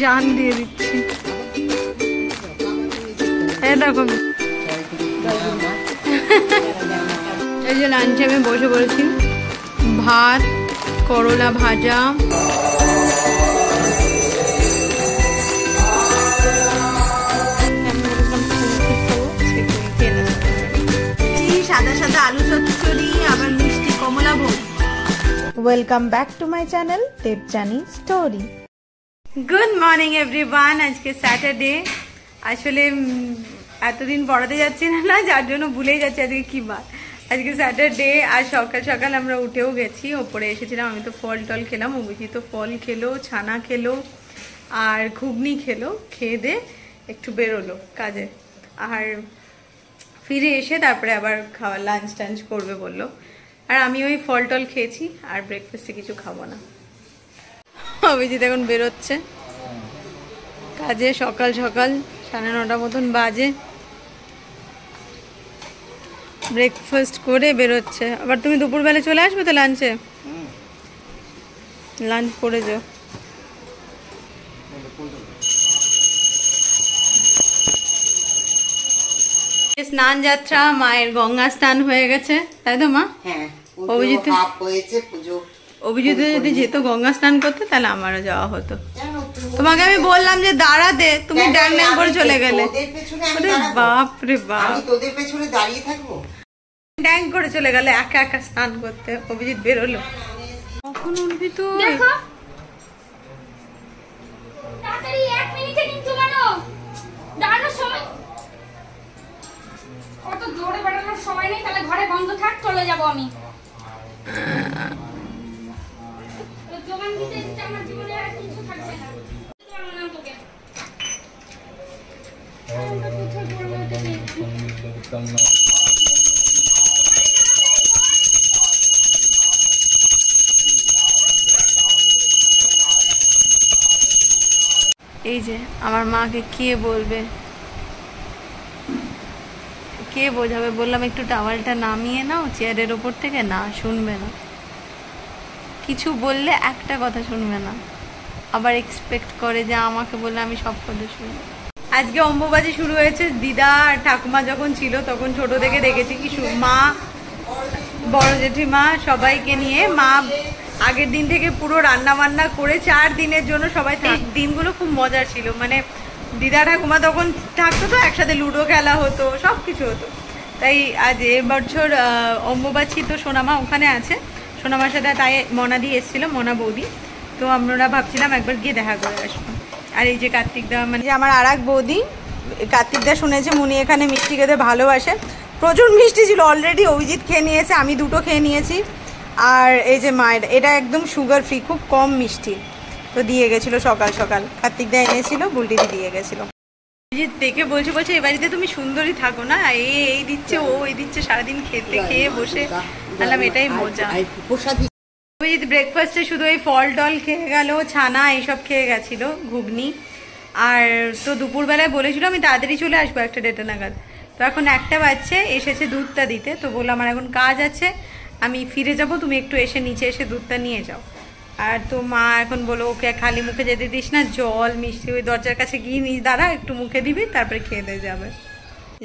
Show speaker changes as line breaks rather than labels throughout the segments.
জান দিয়ে দিচ্ছি। দেখো এই যে লাঞ্চে আমি বসে পড়েছি, ভাত, করলা ভাজা, সাদা সাদা আলু চচ্চড়ি, আবার মিষ্টি কমলা ভোগ।
Welcome back to my channel Debjani story.
Good morning everyone. আজকে স্যাটারডে। আসলে এতদিন পড়াতে যাচ্ছি না, যার জন্য ভুলেই যাচ্ছি আজকে কি বার। আজকে স্যাটারডে। আর সকাল সকাল আমরা উঠেও গেছি, ওপরে এসেছিলাম। আমি তো ফল টল খেলাম, অভিজিৎ তো ফল খেলো, ছানা খেলো আর ঘুগনি খেলো। খেয়ে দিয়ে একটু বেরোলো কাজে, আর ফিরে এসে তারপরে আবার খাওয়া লাঞ্চ টাঞ্চ করবে বললো। আর আমি ওই ফল টল খেয়েছি, আর ব্রেকফাস্টে কিছু খাবো না। অভিজিৎ এখন বেরোচ্ছে কাজে, সকাল সকাল 9:30 মতন বাজে। ব্রেকফাস্ট করে বেরোচ্ছে। আবার তুমি দুপুরবেলা চলে আসবে তো লাঞ্চে? লাঞ্চ করে যাও। স্নান যাত্রা, মায়ের গঙ্গা স্নান হয়ে গেছে, তাই তো মা? হ্যাঁ। অভিজিৎ যদি যেত গঙ্গা স্নান করতে, তাহলে আমারও যাওয়া হতো। তোমাকে আমি বললাম যে দাঁড়াতে, তুমি ড্যাং ড্যাং করে চলে গেলে। বাপ রে বাপ, তোদের পেছনে দাঁড়িয়ে থাকবো? ড্যাং করে চলে গেলে একা একা স্নান করতে। অভিজিৎ বেরোলো। কখন উঠবি তুই?
সময় নেই, তাহলে ঘরে বন্ধ থাক, চলে যাব আমি। যোগান দিতে দিতে আমার জীবনে আর কিছু থাকবে না।
এই যে আমার মাকে কে বলবে, কে বোঝাবে? বললাম একটু টাওয়ালটা নামিয়ে নাও চেয়ারের ওপর থেকে, না শুনবে না। কিছু বললে একটা কথা শুনবে না, আবার এক্সপেক্ট করে যে আমাকে বললে আমি সব কথা শুনবো। আজকে অম্বুবাচী শুরু হয়েছে। দিদা আর ঠাকুমা যখন ছিল তখন ছোট থেকে দেখেছি কি মা, বড় জেঠিমা সবাইকে নিয়ে মা আগের দিন থেকে পুরো রান্না বান্না করে 4 দিনের জন্য সবাই। দিনগুলো খুব মজার ছিল। মানে দিদা ঠাকুমা তখন থাকতো তো, একসাথে লুডো খেলা হতো, সব কিছু হতো। তাই আজ এবছর অম্বুবাচী তো সোনামা ওখানে আছে, সোনামার সাথে তাই মনাদি এসেছিল, মনা বৌদি। তো আমরা ভাবছিলাম একবার গিয়ে দেখা করে আসবো। আর এই যে কার্তিকদা, মানে আমার আর এক বৌদি, কার্তিকদা শুনেছে মুনি এখানে মিষ্টি খেতে ভালোবাসে। প্রচুর মিষ্টি ছিল, অলরেডি অভিজিৎ খেয়ে নিয়েছে, আমি 2টো খেয়ে নিয়েছি। আর এই যে মায়ের, এটা একদম সুগার ফ্রি, খুব কম মিষ্টি। তো দিয়ে গেছিলো সকাল সকাল, কার্তিকদা এনেছিল, বুলটিদি দিয়ে গেছিলো। দেখে বলছে এই বাড়িতে তুমি সুন্দরী থাকো না, এই দিচ্ছে ও এই দিচ্ছে, সারাদিন খেতে খেয়ে বসে বললাম এটাই মজা। ব্রেকফাস্টে শুধু এই ফল টল খেয়ে গেল, ছানা এইসব খেয়ে গেছিল, ঘুগনি। আর তো দুপুরবেলায় বলেছিল আমি তাড়াতাড়ি চলে আসবো 1:30 নাগাদ। তো এখন 1টা বাজছে, এসেছে দুধটা দিতে। তো বললাম আমার এখন কাজ আছে, আমি ফিরে যাব, তুমি একটু এসে নিচে এসে দুধটা নিয়ে যাও। আর তো মা এখন বলো ওকে খালি মুখে যেতে দিস না, জল মিষ্টি ওই দরজার কাছে গিয়ে নিস, দাঁড়া একটু মুখে দিবি, তারপরে খেয়ে দিয়ে যাবে।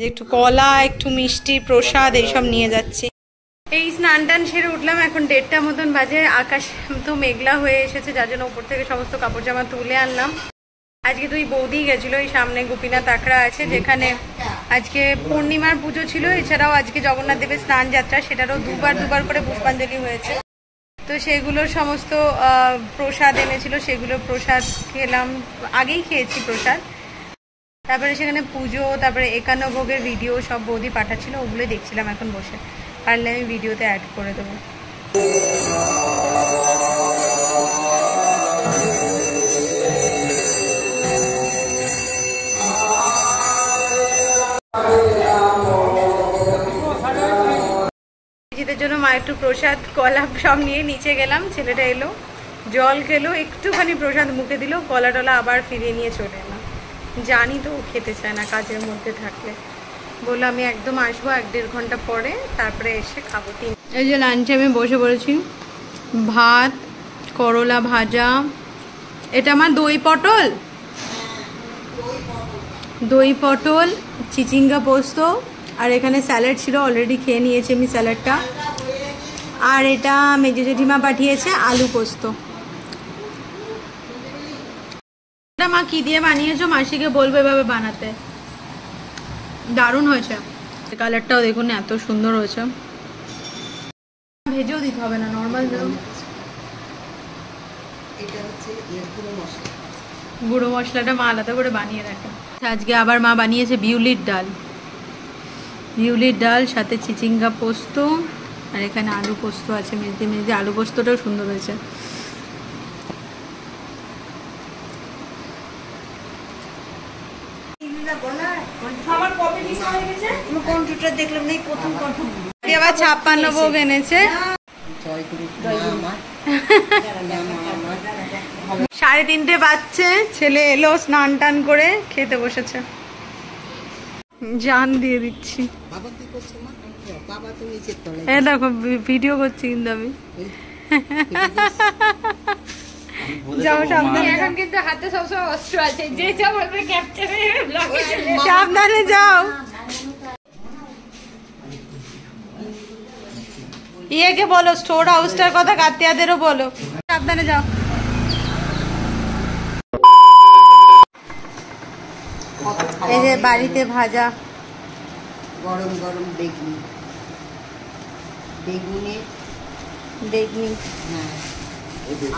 একটু কলা, একটু মিষ্টি, প্রসাদ এইসব নিয়ে যাচ্ছি। এই স্নান টান সেরে উঠলাম, এখন 1:30 মতন বাজে। আকাশ তো মেঘলা হয়ে এসেছে, যার জন্য উপর থেকে সমস্ত কাপড় জামা তুলে আনলাম। আজকে তুই বৌদি গেছিল, এই সামনে গোপীনাথ আখড়া আছে যেখানে আজকে পূর্ণিমার পুজো ছিল। এছাড়াও আজকে জগন্নাথ দেবের স্নান যাত্রা, সেটারও দুবার করে পুষ্পাঞ্জলি হয়েছে। তো সেগুলোর সমস্ত প্রসাদ এনেছিল, সেগুলো প্রসাদ খেলাম, আগেই খেয়েছি প্রসাদ। তারপরে সেখানে পুজো, তারপরে 51 ভোগের ভিডিও সব বৌদি পাঠাচ্ছিল, ওগুলো দেখছিলাম এখন বসে। পারলে আমি ভিডিওতে অ্যাড করে দেবো। নিজেদের জন্য মা একটু প্রসাদ, কলা সব নিয়ে নিচে গেলাম। ছেলেটা এলো, জল খেলো, একটুখানি প্রসাদ মুখে দিল, কলা টলা আবার ফিরিয়ে নিয়ে চলে এলাম। জানি তো ও খেতে চায় না কাজের মধ্যে থাকলে। বললো আমি একদম আসবো 1-1.5 ঘন্টা পরে, তারপরে এসে খাবো। এই যে লাঞ্চে আমি বসে পড়েছি, ভাত, করলা ভাজা, এটা আমার দই পটল, দই পটল, চিচিঙ্গা পোস্ত, আর এখানে স্যালাড ছিল, অলরেডি খেয়ে নিয়েছি আমি স্যালাডটা। আর এটা মেজো জেঠিমা পাঠিয়েছে আলু পোস্ত। এটা মা কি দিয়ে বানিয়েছো? মাসিকে বলবো এভাবে বানাতে, দারুণ হয়েছে। কালারটাও দেখুন এত সুন্দর হয়েছে। ভেজেও দিতে হবে না, নর্মাল গুঁড়ো মশলাটা মা আলাদা করে বানিয়ে রাখে। আজকে আবার মা বানিয়েছে বিউলির ডাল, বিউলির ডাল সাথে চিচিঙ্গা পোস্ত, আর এখানে আলু পোস্ত আছে। মেজদি মেজদি আলু পোস্তটাও সুন্দর হয়েছে। আবার 56 ভোগ এনেছে। 3:30 বাজছে, ছেলে এলো স্নান টান করে খেতে বসেছে। জান দিয়ে দিচ্ছি। দেখো ভিডিও করছি কিন্তু আমি। যাও সাবধানে,
এখন কিন্তু হাতে সবসময় অস্ত্র আছে, যে যা বলবে ক্যাপচারে
সাবধানে যাও। ইয়েকে বলো স্টোর হাউসটার কথা, কাতিয়াদেরও বলো সাবধানে যাও। এই যে বাড়িতে ভাজা
গরম গরম বেগুনি,
বেগনি,
হ্যাঁ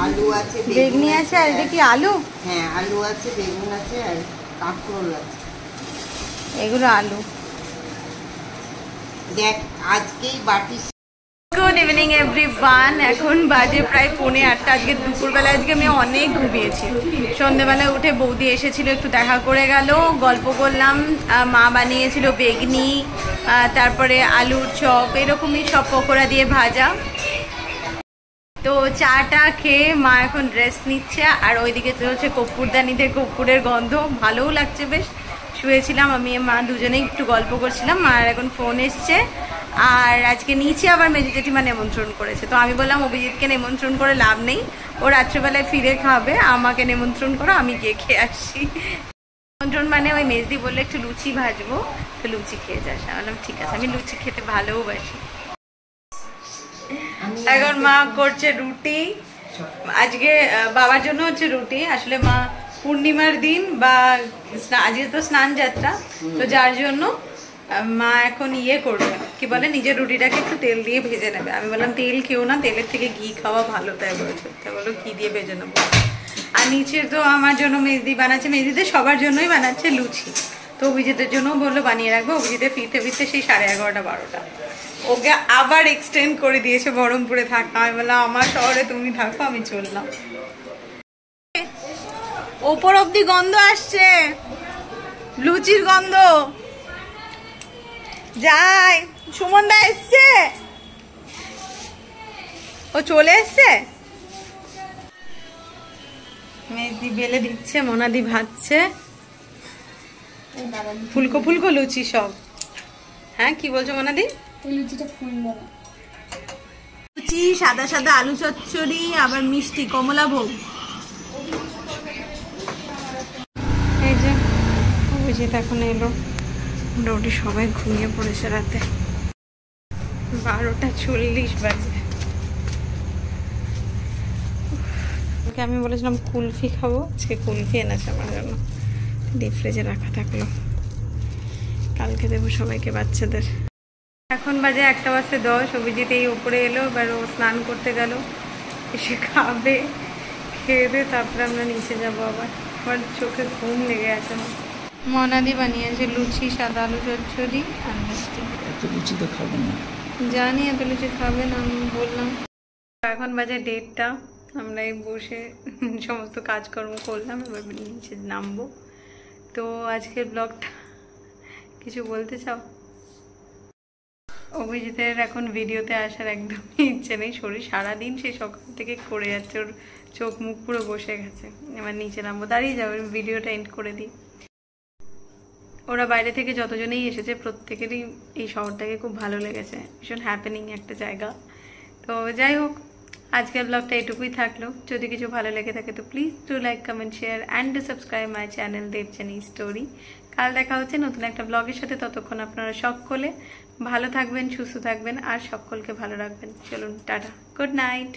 আলু আছে,
বেগনি আছে। আর এটা কি আলু?
হ্যাঁ আলু আছে, বেগুন আছে, আর কাঁকরোল আছে।
এগুলো আলু।
দেখ আজকেই বাটি।
Good evening everyone. এখন বাজে প্রায় 7:45। আজকে দুপুরবেলা আজকে আমি অনেক ঘুমিয়েছি। সন্ধ্যেবেলায় উঠে বৌদি এসেছিল, একটু দেখা করে গেল, গল্প করলাম। মা বানিয়েছিল বেগনি, তারপরে আলুর চপ, এরকমই সব পকোড়া দিয়ে ভাজা। তো চাটা খেয়ে মা এখন রেস্ট নিচ্ছে। আর ওইদিকে চলছে কর্পূরদানিতে কর্পূরের গন্ধ, ভালোও লাগছে বেশ। শুয়েছিলাম আমি মা দুজনেই একটু গল্প করছিলাম। মার এখন ফোন এসছে। আর আজকে নিচে আবার মেজো জেঠিমা নেমন্ত্রণ করেছে। তো আমি বললাম অভিজিৎকে নেমন্ত্রণ করে লাভ নেই, ও রাত্রেবেলায় ফিরে খাবে, আমাকে নেমন্ত্রণ করো, আমি গিয়ে খেয়ে আসি। নিমন্ত্রণ মানে ওই মেজদি বললে একটু লুচি ভাজবো, তো লুচি খেয়ে যাস। আমি বললাম ঠিক আছে, আমি লুচি খেতে ভালোবাসি। এখন মা করছে রুটি। আজকে বাবার জন্য হচ্ছে রুটি। আসলে মা পূর্ণিমার দিন বা আজকে তো স্নান যাত্রা, তো যার জন্য মা এখন ইয়ে করবে, কি বলে, নিজের রুটিটাকে একটু তেল দিয়ে ভেজে নেবে। আমি বললাম তেল খেও না, তেলের থেকে ঘি খাওয়া ভালো, তাই বলছে। তাই বলো ঘি দিয়ে ভেজে নেবো। আর নিচে তো আমার জন্য মেজদি বানাচ্ছে, মেজদিদের সবার জন্যই বানাচ্ছে লুচি। তো অভিজিতের জন্যও বললো বানিয়ে রাখবো। অভিজিতের ফিরতে ফিরতে সেই 11:30 12টা। ওকে আবার এক্সটেন্ড করে দিয়েছে বহরমপুরে থাকা। আমি বললাম আমার শহরে তুমি থাকো, আমি চললাম। ওপর অব্দি গন্ধ আসছে, লুচির গন্ধ। যাই, সুমনদা এসছে, ও চলে এসছে। মেজদি বেলে দিচ্ছে, মোনাদি ভাজছে। ফুলকো ফুলকো লুচি সব। হ্যাঁ কি বলছো মোনাদি?
লুচিটা ফুললো না।
লুচি, সাদা সাদা আলু চচ্চড়ি, আবার মিষ্টি কমলা ভোগ। এই যে অভিজিৎ এখন এলো। মোটামুটি সবাই ঘুমিয়ে পড়েছে রাতে। 12:40 বাজে। ওকে আমি বলেছিলাম কুলফি খাবো, সে কুলফি এনেছে আমার জন্য, ডিপ ফ্রিজে রাখা থাকলো, কালকে দেবো সবাইকে বাচ্চাদের। এখন বাজে 1:10। অভিজিৎ এই উপরে এলো, এবার ও স্নান করতে গেল, এসে খাবে, খেয়ে দিয়ে তারপরে আমরা নিচে যাবো। আবার চোখে ঘুম লেগে আছে। মনাদি বানিয়েছে লুচি, সাদা আলু চচ্চড়ি আর মিষ্টি।
এত লুচি তো খাবো না,
জানি এত লুচি খাবে না, আমি বললাম। এখন বাজে 1:30। আমরা এই বসে সমস্ত কাজকর্ম করলাম, এবার নিচে নামবো। তো আজকের ব্লগটা কিছু বলতে চাও? অভিজিতের এখন ভিডিওতে আসার একদমই ইচ্ছে নেই। শরীর সারাদিন সে সকাল থেকে করে যাচ্ছে, ওর চোখ মুখ পুরো বসে গেছে। এবার নিচে নামবো, দাঁড়িয়ে যাবো, ভিডিওটা এন্ড করে দিই। ওরা বাইরে থেকে যতজনেই এসেছে প্রত্যেকেরই এই শহরটাকে খুব ভালো লেগেছে, ভীষণ হ্যাপেনিং একটা জায়গা। তো যাই হোক, আজকের ব্লগটা এটুকুই থাকলো। যদি কিছু ভালো লেগে থাকে তো please do like, comment, share and do subscribe my channel Debjani story. কাল দেখা হচ্ছে নতুন একটা ব্লগের সাথে। ততক্ষণ আপনারা সকলে ভালো থাকবেন, সুস্থ থাকবেন আর সকলকে ভালো রাখবেন। চলুন টাটা, গুড নাইট।